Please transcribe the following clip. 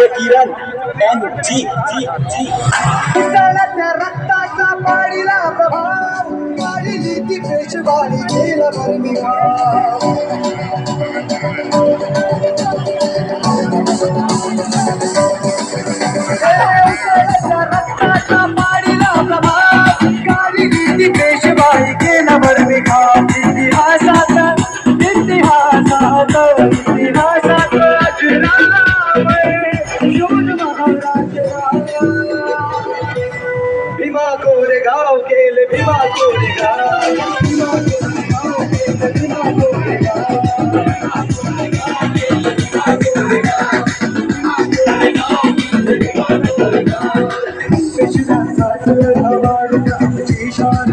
किरण NG रक्ताचा पाडीला प्रभाव काढली ती पेशवाई केला भरमिभाव रक्ताचा पाडीला प्रभाव काढली ती पेशवाई केला भरमिभाव इतिहासात भीमा कोरेगाव केले भीमा कोरेगाव पेशव्यांचा